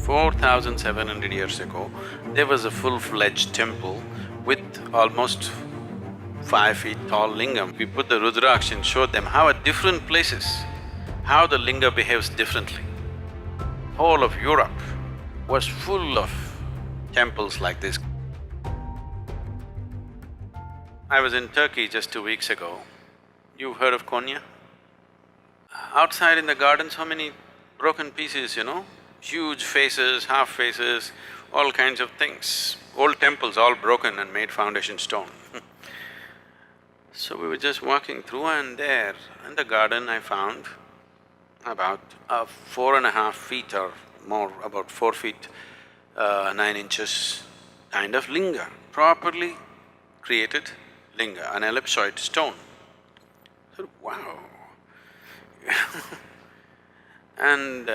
4,700 years ago, there was a full-fledged temple with almost 5 feet tall lingam. We put the Rudraksh and showed them how at different places, how the linga behaves differently. Whole of Europe was full of temples like this. I was in Turkey just 2 weeks ago. You've heard of Konya? Outside in the garden, so many broken pieces, huge faces, half faces, all kinds of things. Old temples all broken and made foundation stone. So we were just walking through and there in the garden I found about 4.5 feet or more, about 4 feet 9 inches kind of linga, properly created linga, an ellipsoid stone. So, wow. And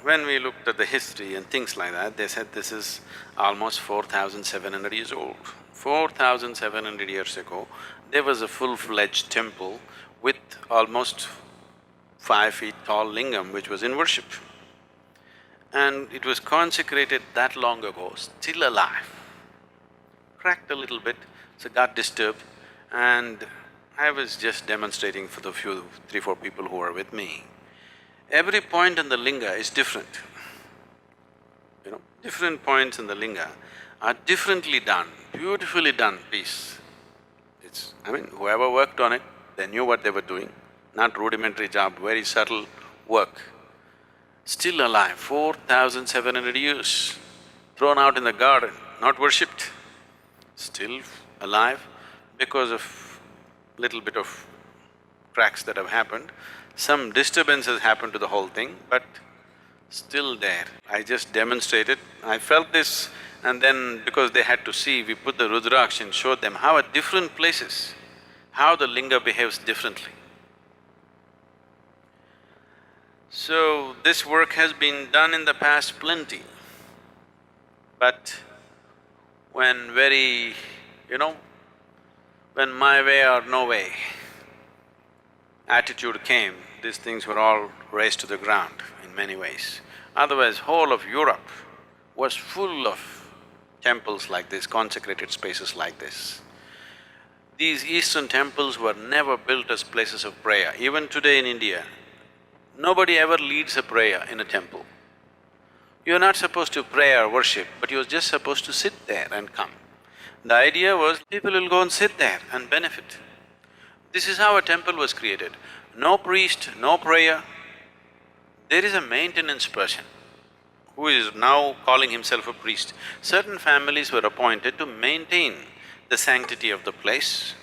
when we looked at the history and things like that, they said this is almost 4,700 years old. 4,700 years ago, there was a full-fledged temple with almost 5 feet tall lingam which was in worship. And it was consecrated that long ago, still alive. Cracked a little bit, so got disturbed, and I was just demonstrating for the few, 3-4 people who were with me. Every point in the linga is different. Different points in the linga are differently done, beautifully done piece. Whoever worked on it, they knew what they were doing, not rudimentary job, very subtle work. Still alive, 4,700 years, thrown out in the garden, not worshipped, still alive because of little bit of cracks that have happened. Some disturbances happened to the whole thing, but still there. I just demonstrated, I felt this, and then because they had to see, we put the Rudraksh and showed them how at different places, how the linga behaves differently. So, this work has been done in the past plenty, but when when my way or no way attitude came, these things were all razed to the ground in many ways. Otherwise, whole of Europe was full of temples like this, consecrated spaces like this. These eastern temples were never built as places of prayer. Even today in India, nobody ever leads a prayer in a temple. You're not supposed to pray or worship, but you're just supposed to sit there and come. The idea was people will go and sit there and benefit. This is how a temple was created. No priest, no prayer. There is a maintenance person who is now calling himself a priest. Certain families were appointed to maintain the sanctity of the place,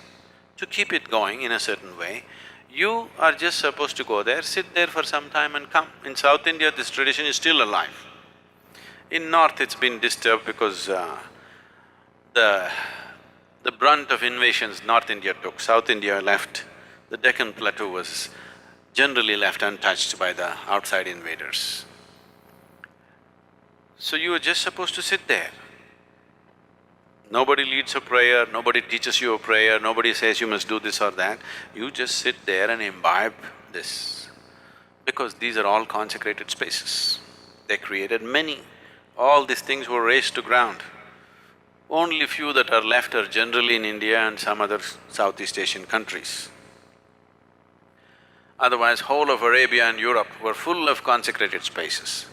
to keep it going in a certain way. You are just supposed to go there, sit there for some time and come. In South India, this tradition is still alive. In North, it's been disturbed because the brunt of invasions North India took, South India left. The Deccan Plateau was generally left untouched by the outside invaders. So you were just supposed to sit there. Nobody leads a prayer, nobody teaches you a prayer, nobody says you must do this or that. You just sit there and imbibe this, because these are all consecrated spaces. They created many. All these things were razed to ground. Only few that are left are generally in India and some other Southeast Asian countries. Otherwise, whole of Arabia and Europe were full of consecrated spaces.